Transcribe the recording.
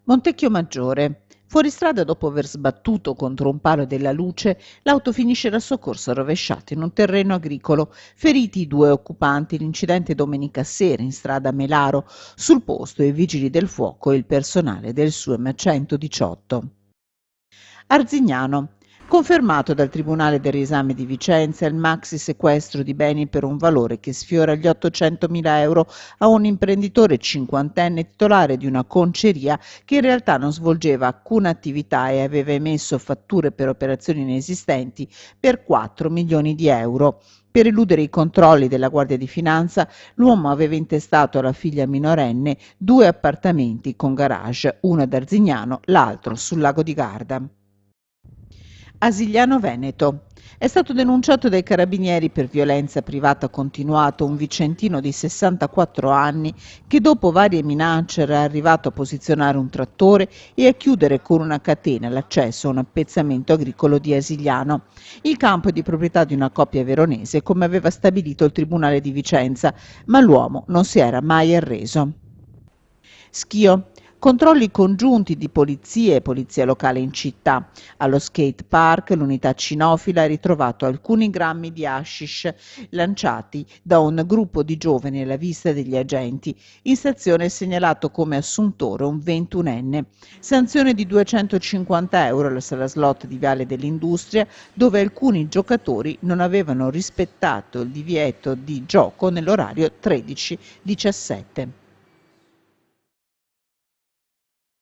Montecchio Maggiore. Fuori strada, dopo aver sbattuto contro un palo della luce, l'auto finisce dal soccorso rovesciata in un terreno agricolo. Feriti i due occupanti. L'incidente domenica sera in strada Melaro. Sul posto i vigili del fuoco e il personale del SUEM 118. Arzignano. Confermato dal Tribunale del Riesame di Vicenza il maxi sequestro di beni per un valore che sfiora gli 800.000 euro a un imprenditore cinquantenne titolare di una conceria che in realtà non svolgeva alcuna attività e aveva emesso fatture per operazioni inesistenti per 4 milioni di euro. Per eludere i controlli della Guardia di Finanza, l'uomo aveva intestato alla figlia minorenne 2 appartamenti con garage, uno ad Arzignano, l'altro sul lago di Garda. Asigliano Veneto. È stato denunciato dai carabinieri per violenza privata continuata un vicentino di 64 anni che dopo varie minacce era arrivato a posizionare un trattore e a chiudere con una catena l'accesso a un appezzamento agricolo di Asigliano. Il campo è di proprietà di una coppia veronese, come aveva stabilito il Tribunale di Vicenza, ma l'uomo non si era mai arreso. Schio. Controlli congiunti di polizie e polizia locale in città. Allo skate park l'unità cinofila ha ritrovato alcuni grammi di hashish lanciati da un gruppo di giovani alla vista degli agenti. In stazione è segnalato come assuntore un 21enne. Sanzione di 250 euro alla sala slot di Viale dell'Industria, dove alcuni giocatori non avevano rispettato il divieto di gioco nell'orario 13-17.